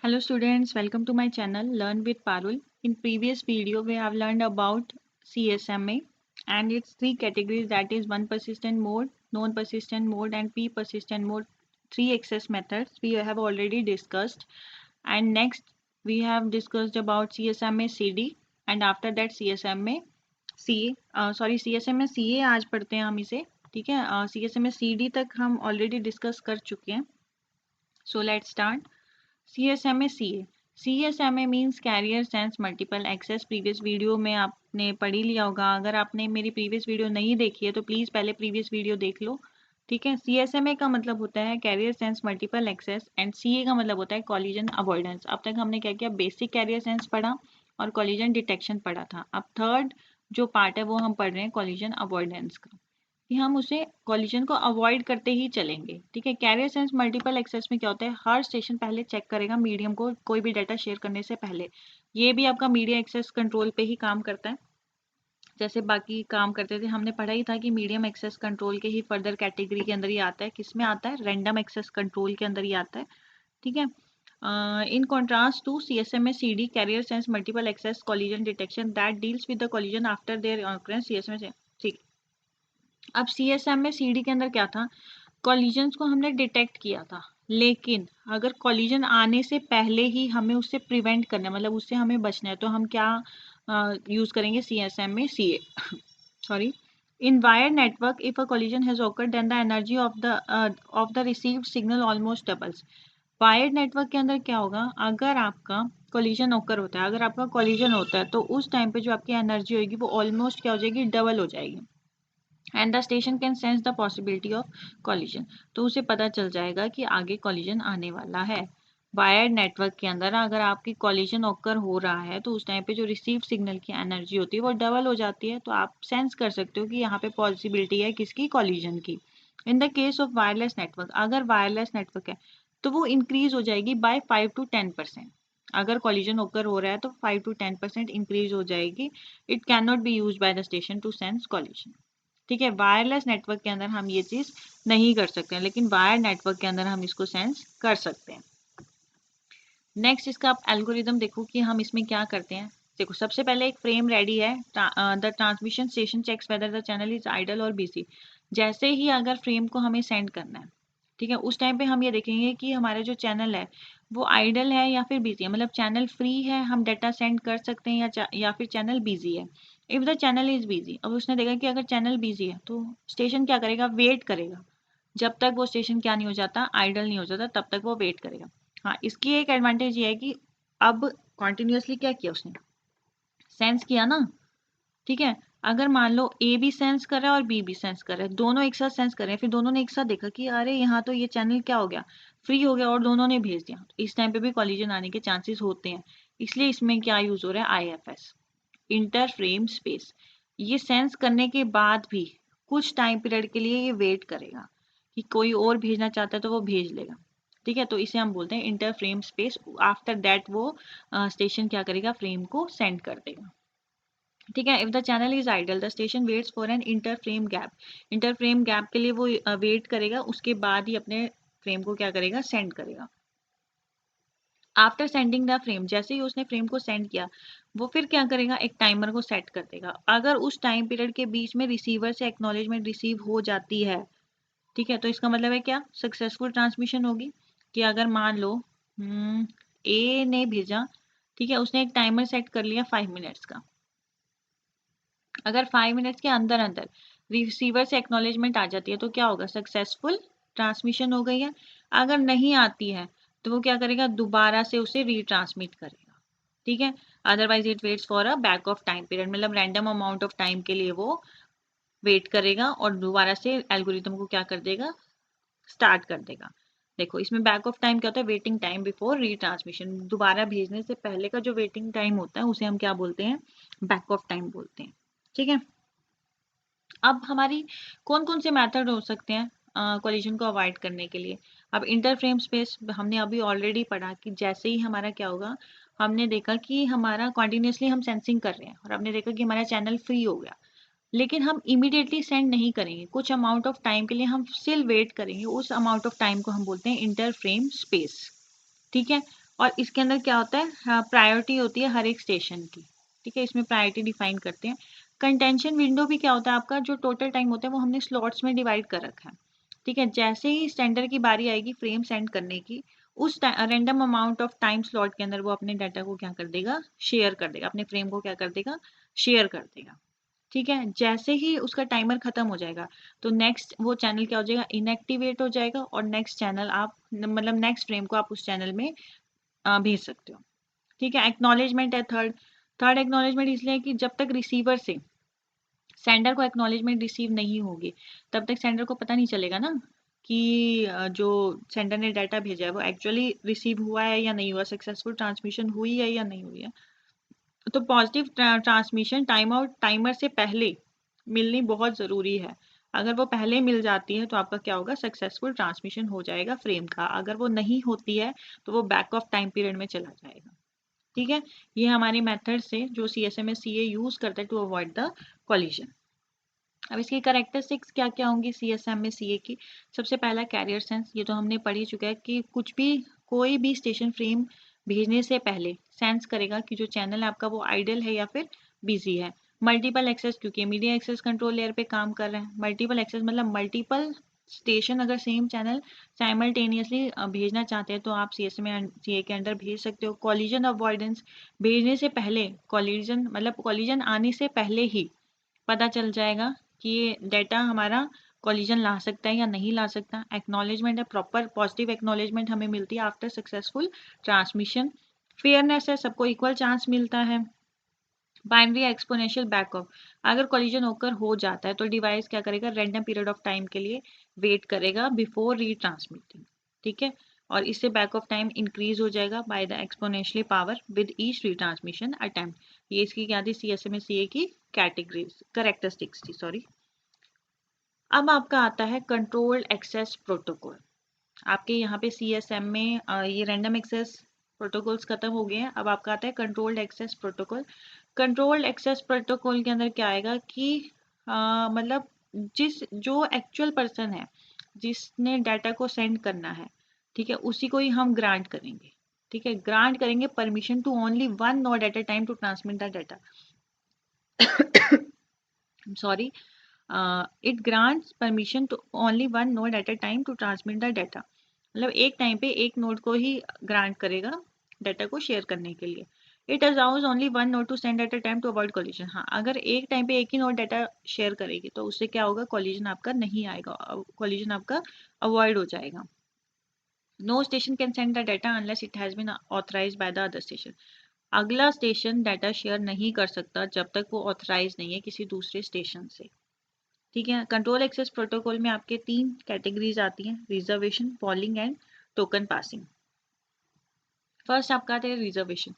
Hello students, welcome to my channel Learn with Parul. In previous video we have learned about CSMA and its three categories, that is one persistent mode, non-persistent mode and p-persistent mode. Three access methods we have already discussed, and next we have discussed about CSMA CD and after that CSMA CA CSMA CA आज पढ़ते हैं हम इसे, ठीक है। CSMA CD तक हम already discuss कर चुके हैं। So let's start. CSMA CA CSMA means carrier sense multiple access. Previous video में आपने पढ़ ही लिया होगा। अगर आपने मेरी प्रीवियस वीडियो नहीं देखी है तो प्लीज़ पहले प्रीवियस वीडियो देख लो, ठीक है। CSMA का मतलब होता है carrier sense multiple access and CA का मतलब होता है कॉलिजन अवॉइडेंस। अब तक हमने क्या किया, बेसिक कैरियर सेंस पढ़ा और कॉलिजन डिटेक्शन पढ़ा था। अब थर्ड जो पार्ट है वो हम पढ़ रहे हैं कॉलिजन अवॉइडेंस का, कि हम उसे कॉलिजन को अवॉइड करते ही चलेंगे, ठीक है। कैरियर सेंस मल्टीपल एक्सेस में क्या होता है, हर स्टेशन पहले चेक करेगा मीडियम को कोई भी डाटा शेयर करने से पहले। ये भी आपका मीडिया एक्सेस कंट्रोल पे ही काम करता है, जैसे बाकी काम करते थे। हमने पढ़ा ही था कि मीडियम एक्सेस कंट्रोल के ही फर्दर कैटेगरी के अंदर ही आता है। किस में आता है, रैंडम एक्सेस कंट्रोल के अंदर ही आता है, ठीक है। In contrast to CSMA CD carrier sense multiple access collision detection that deals with the collision after their occurrence CSMA, ठीक। अब CSMA CD के अंदर क्या था, कॉलिजन्स को हमने डिटेक्ट किया था, लेकिन अगर कॉलिजन आने से पहले ही हमें उससे प्रिवेंट करना है, मतलब उससे हमें बचना है, तो हम क्या यूज करेंगे, CSMA CA sorry. In wired network, if a collision has occurred, then the energy of the received signal almost doubles. Wired network के अंदर क्या होगा, अगर आपका कोलिजन ओकर होता है, अगर आपका कोलिजन होता है तो उस टाइम पे जो आपकी एनर्जी होगी वो ऑलमोस्ट क्या हो जाएगी, डबल हो जाएगी। And the station can sense the possibility of collision, तो उसे पता चल जाएगा कि आगे कॉलिजन आने वाला है। वायर्ड नेटवर्क के अंदर अगर आपकी कॉलिजन ऑकर हो रहा है तो उस टाइम पे जो रिसीव सिग्नल की एनर्जी होती है वो डबल हो जाती है, तो आप सेंस कर सकते हो कि यहाँ पे पॉसिबिलिटी है किसकी, कॉलिजन की। In the case of wireless network, अगर वायरलेस नेटवर्क है तो वो इंक्रीज हो जाएगी बाय 5 to 10%। अगर कॉलिजन ऑकर हो रहा है तो 5 to 10% इंक्रीज हो जाएगी। It can not be use by the station to sense collision, ठीक है। वायरलेस नेटवर्क के अंदर हम ये चीज नहीं कर सकते हैं, लेकिन वायर नेटवर्क के अंदर हम इसको सेंस कर सकते हैं। नेक्स्ट इसका आप एल्गोरिदम देखो कि हम इसमें क्या करते हैं। देखो सबसे पहले एक फ्रेम रेडी है, the transmission station checks whether the channel is idle और बिजी। जैसे ही अगर फ्रेम को हमें सेंड करना है, ठीक है, उस टाइम पे हम ये देखेंगे कि हमारा जो चैनल है वो आइडल है या फिर बिजी है, मतलब चैनल फ्री है, हम डाटा सेंड कर सकते हैं, या फिर चैनल बिजी है। If the channel is busy, अब उसने देखा कि अगर चैनल बिजी है तो स्टेशन क्या करेगा, वेट करेगा। जब तक वो स्टेशन क्या नहीं हो जाता, आइडल नहीं हो जाता, तब तक वो वेट करेगा। हाँ, इसकी एक एडवांटेज ये है कि अब कॉन्टिन्यूसली क्या किया उसने, सेंस किया ना, ठीक है। अगर मान लो ए भी सेंस कर रहा है और बी भी सेंस कर रहा है, दोनों एक साथ सेंस कर रहे हैं, फिर दोनों ने एक साथ देखा कि अरे यहाँ तो ये चैनल क्या हो गया, फ्री हो गया, और दोनों ने भेज दिया, तो इस टाइम पे भी कॉलिजन आने के चांसेस होते हैं। इसलिए इसमें क्या यूज हो रहा है, IFS, इंटर फ्रेम स्पेस। ये सेंस करने के बाद भी कुछ टाइम पीरियड के लिए ये वेट करेगा कि कोई और भेजना चाहता है तो वो भेज लेगा, ठीक है। तो इसे हम बोलते हैं inter frame space. After that वो स्टेशन क्या करेगा, फ्रेम को सेंड कर देगा, ठीक है। If the channel is idle the station waits for an inter frame gap. Inter frame gap के लिए वो वेट करेगा, उसके बाद ही अपने फ्रेम को क्या करेगा, सेंड करेगा। आफ्टर सेंडिंग द फ्रेम, जैसे ही उसने फ्रेम को सेंड किया, वो फिर क्या करेगा, एक टाइमर को सेट कर देगा। अगर उस टाइम पीरियड के बीच में रिसीवर से एक्नॉलेजमेंट रिसीव हो जाती है, ठीक है, तो इसका मतलब है क्या, सक्सेसफुल ट्रांसमिशन होगी। कि अगर मान लो ए ने भेजा, ठीक है, उसने एक टाइमर सेट कर लिया 5 मिनट्स का। अगर 5 मिनट्स के अंदर अंदर रिसीवर से एक्नॉलेजमेंट आ जाती है तो क्या होगा, सक्सेसफुल ट्रांसमिशन हो गई है। अगर नहीं आती है तो वो क्या करेगा, दोबारा से उसे रीट्रांसमिट करेगा, ठीक है। Otherwise it waits for a back of time period, मतलब रैंडम अमाउंट ऑफ टाइम के लिए वो वेट करेगा और दोबारा से एल्गोरिथम को क्या कर देगा, स्टार्ट कर देगा। देखो इसमें बैक ऑफ टाइम क्या होता है, वेटिंग टाइम बिफोर रीट्रांसमिशन, दोबारा भेजने से पहले का जो वेटिंग टाइम होता है उसे हम क्या बोलते हैं, बैक ऑफ टाइम बोलते हैं, ठीक है। अब हमारी कौन कौन से मेथड हो सकते हैं कोलिजन को अवॉइड करने के लिए। अब इंटरफ्रेम स्पेस हमने अभी ऑलरेडी पढ़ा कि जैसे ही हमारा क्या होगा, हमने देखा कि हमारा कॉन्टिन्यूसली हम सेंसिंग कर रहे हैं और हमने देखा कि हमारा चैनल फ्री हो गया, लेकिन हम इमीडिएटली सेंड नहीं करेंगे, कुछ अमाउंट ऑफ टाइम के लिए हम स्टिल वेट करेंगे। उस अमाउंट ऑफ टाइम को हम बोलते हैं इंटरफ्रेम स्पेस, ठीक है। और इसके अंदर क्या होता है, प्रायोरिटी होती है हर एक स्टेशन की, ठीक है, इसमें प्रायोरिटी डिफाइन करते हैं। कंटेंशन विंडो भी क्या होता है, आपका जो टोटल टाइम होता है वो हमने स्लॉट्स में डिवाइड कर रखा है, ठीक है। जैसे ही स्टेंडर की बारी आएगी फ्रेम सेंड करने की, उस random amount of time slot के अंदर वो अपने डाटा को क्या कर देगा, शेयर कर देगा, अपने फ्रेम को क्या कर देगा, शेयर कर देगा, ठीक है। जैसे ही उसका टाइमर खत्म हो जाएगा तो नेक्स्ट वो चैनल क्या हो जाएगा, इनएक्टिवेट हो जाएगा, और नेक्स्ट चैनल आप मतलब नेक्स्ट फ्रेम को आप उस चैनल में भेज सकते हो, ठीक है। एक्नॉलेजमेंट है थर्ड। थर्ड एक्नॉलेजमेंट इसलिए है कि जब तक रिसीवर से सेंडर को एक्नॉलेजमेंट रिसीव नहीं होगी तब तक सेंडर को पता नहीं चलेगा ना कि जो सेंडर ने डाटा भेजा है वो एक्चुअली रिसीव हुआ है या नहीं हुआ, सक्सेसफुल ट्रांसमिशन हुई है या नहीं हुई है। तो positive transmission time out timer से पहले मिलनी बहुत ज़रूरी है। अगर वो पहले मिल जाती है तो आपका क्या होगा, सक्सेसफुल ट्रांसमिशन हो जाएगा फ्रेम का। अगर वो नहीं होती है तो वो बैक ऑफ टाइम पीरियड में चला जाएगा, ठीक है। ये हमारी मेथड से जो CSMA CA यूज़ करता है टू अवॉइड द कॉलिजन। अब इसकी कैरेक्टरिस्टिक्स क्या क्या होंगी CSMA CA की। सबसे पहला कैरियर सेंस, ये तो हमने पढ़ ही चुका है कि कुछ भी कोई भी स्टेशन फ्रेम भेजने से पहले सेंस करेगा कि जो चैनल है आपका वो आइडल है या फिर बिजी है। मल्टीपल एक्सेस, क्योंकि मीडिया एक्सेस कंट्रोल लेयर पे काम कर रहे हैं। मल्टीपल एक्सेस मतलब मल्टीपल स्टेशन अगर सेम चैनल साइमल्टेनियसली भेजना चाहते हैं तो आप CSMA CA के अंडर भेज सकते हो। कॉलिजन अवॉइडेंस, भेजने से पहले कॉलिजन मतलब कॉलिजन आने से पहले ही पता चल जाएगा कि ये डेटा हमारा कॉलिजन ला सकता है या नहीं ला सकता। एक्नॉलेजमेंट है, प्रॉपर पॉजिटिव एक्नॉलेजमेंट हमें मिलती है आफ्टर सक्सेसफुल ट्रांसमिशन। फेयरनेस है, सबको इक्वल चांस मिलता है। बाइनरी एक्सपोनेंशियल बैकअप, अगर कॉलिजन होकर हो जाता है तो डिवाइस क्या करेगा, रैंडम पीरियड ऑफ टाइम के लिए वेट करेगा बिफोर रीट्रांसमिटिंग, ठीक है। और इससे बैक ऑफ टाइम इंक्रीज हो जाएगा by the exponentially power with each retransmission attempt. ये इसकी क्या थी, CSMA CA की कैटेगरीज करेक्टरिस्टिक्स थी, सॉरी। अब आपका आता है कंट्रोल्ड एक्सेस प्रोटोकॉल। आपके यहाँ पे CSM में ये रैंडम एक्सेस प्रोटोकॉल्स खत्म हो गए हैं। अब आपका आता है controlled access protocol. Controlled access protocol के अंदर क्या आएगा कि मतलब जिस जो एक्चुअल पर्सन है जिसने डाटा को सेंड करना है, ठीक है, उसी को ही हम ग्रांट करेंगे, ठीक है। ग्रांट करेंगे permission to only one node at a time to transmit the data. Sorry, it grants permission to only one node at a time to transmit the data। मतलब एक टाइम पे एक नोड को ही ग्रांट करेगा data को share करने के लिए। It allows only one node to send at a time to avoid collision. हाँ, अगर एक टाइम पे एक ही नोड डाटा शेयर करेगी तो उससे क्या होगा, कॉलिजन आपका नहीं आएगा, कॉलिजन आपका अवॉइड हो जाएगा। No station can send the data unless it has been authorised by the other station. अगला स्टेशन डाटा शेयर नहीं कर सकता जब तक वो ऑथराइज नहीं है किसी दूसरे स्टेशन से, ठीक है। कंट्रोल एक्सेस प्रोटोकॉल में आपके 3 कैटेगरीज आती हैं, reservation, polling and token passing. First आपका आता है रिजर्वेशन।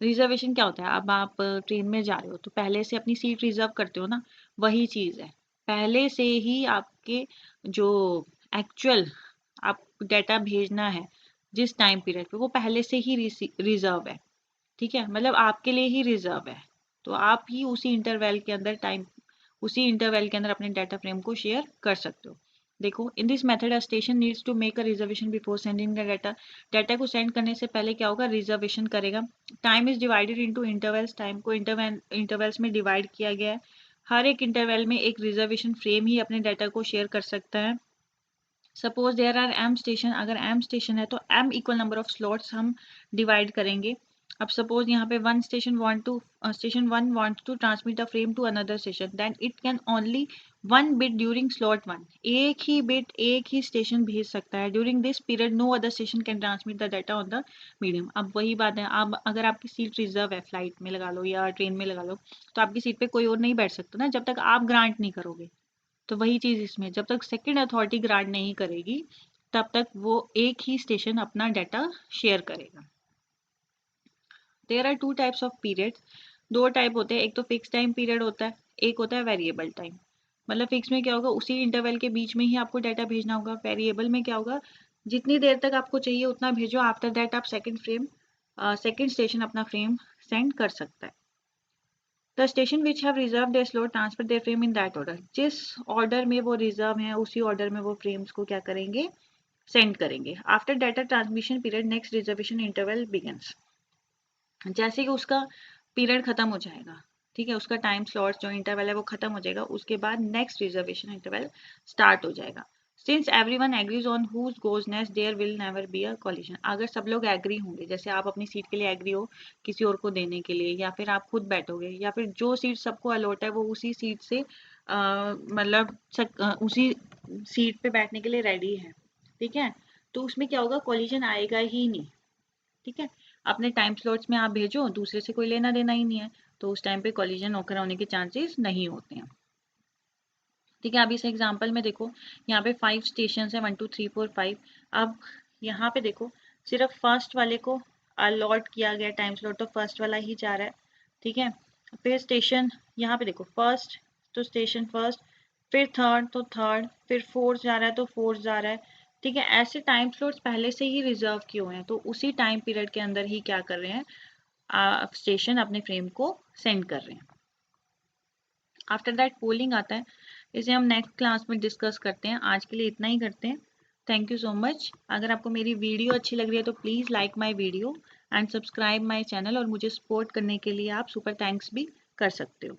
रिजर्वेशन क्या होता है, अब आप ट्रेन में जा रहे हो तो पहले से अपनी सीट रिजर्व करते हो ना, वही चीज़ है। पहले से ही आपके जो एक्चुअल आप डाटा भेजना है जिस टाइम पीरियड पे, वो पहले से ही रिजर्व है, ठीक है। मतलब आपके लिए ही रिजर्व है, तो आप ही उसी इंटरवल के अंदर अपने डाटा फ्रेम को शेयर कर सकते हो। देखो, in this method a station needs to make a reservation before sending the data. Data को सेंड करने से पहले क्या होगा, रिजर्वेशन करेगा। Time is divided into intervals, time को इंटरवल्स में डिवाइड किया गया है। हर एक इंटरवल में एक रिजर्वेशन फ्रेम ही अपने डाटा को शेयर कर सकता है। Suppose there are M station, अगर एम स्टेशन है तो M equal number of slots हम डिवाइड करेंगे। अब सपोज यहाँ पे station one want to transmit the frame to another station, then it can only one bit during slot one. एक ही बिट एक ही स्टेशन भेज सकता है। During this period no other station can transmit the data on the medium. अब वही बात है, अब अगर आपकी सीट रिजर्व है, फ्लाइट में लगा लो या ट्रेन में लगा लो, तो आपकी सीट पे कोई और नहीं बैठ सकता ना जब तक आप ग्रांट नहीं करोगे। तो वही चीज़ इसमें, जब तक सेकंड अथॉरिटी ग्रांट नहीं करेगी तब तक वो एक ही स्टेशन अपना डाटा शेयर करेगा। There are 2 types of periods. 2 type होते हैं, एक तो फिक्स टाइम पीरियड होता है, एक होता है वेरिएबल टाइम। मतलब फिक्स में क्या होगा, उसी इंटरवल के बीच में ही आपको डाटा भेजना होगा। वेरिएबल में क्या होगा, जितनी देर तक आपको चाहिए उतना भेजो, आफ्टर दैट आप सेकंड स्टेशन अपना फ्रेम सेंड कर सकता है। The station which have reserve their slot transfer their frame in that order. जिस ऑर्डर में वो रिजर्व हैं उसी ऑर्डर में वो फ्रेम्स को क्या करेंगे, सेंड करेंगे। After data transmission period next reservation interval begins. जैसे कि उसका पीरियड खत्म हो जाएगा, ठीक है, उसका टाइम स्लॉट जो इंटरवल है वो खत्म हो जाएगा, उसके बाद नेक्स्ट रिजर्वेशन इंटरवल स्टार्ट हो जाएगा। Since everyone agrees on whose goes next there will never be a collision. अगर सब लोग एग्री होंगे, जैसे आप अपनी सीट के लिए एग्री हो किसी और को देने के लिए, या फिर आप खुद बैठोगे, या फिर जो सीट सबको अलॉट है वो उसी सीट से मतलब उसी सीट पे बैठने के लिए रेडी है, ठीक है, तो उसमें क्या होगा, कॉलिजन आएगा ही नहीं, ठीक है। अपने टाइम स्लॉट्स में आप भेजो, दूसरे से कोई लेना देना ही नहीं है, तो उस टाइम पे कॉलिजन ओकर होने के चांसेस नहीं होते हैं, ठीक है। अब इस एग्जांपल में देखो, यहाँ पे 5 स्टेशन है, 1 2 3 4 5। अब यहाँ पे देखो, सिर्फ फर्स्ट वाले को अलॉट किया गया टाइम स्लॉट, तो फर्स्ट वाला ही जा रहा है, ठीक है। फिर स्टेशन यहाँ पे देखो, फर्स्ट तो स्टेशन फर्स्ट, फिर थर्ड तो थर्ड, फिर फोर्थ जा रहा है तो फोर्थ जा रहा है, ठीक है। ऐसे टाइम स्लॉट्स पहले से ही रिजर्व किए हुए हैं, तो उसी टाइम पीरियड के अंदर ही क्या कर रहे हैं, स्टेशन अपने फ्रेम को सेंड कर रहे हैं। आफ्टर दैट पोलिंग आता है, इसे हम नेक्स्ट क्लास में डिस्कस करते हैं। आज के लिए इतना ही करते हैं। Thank you so much. अगर आपको मेरी वीडियो अच्छी लग रही है तो please like my video and subscribe my channel, और मुझे सपोर्ट करने के लिए आप सुपर थैंक्स भी कर सकते हो।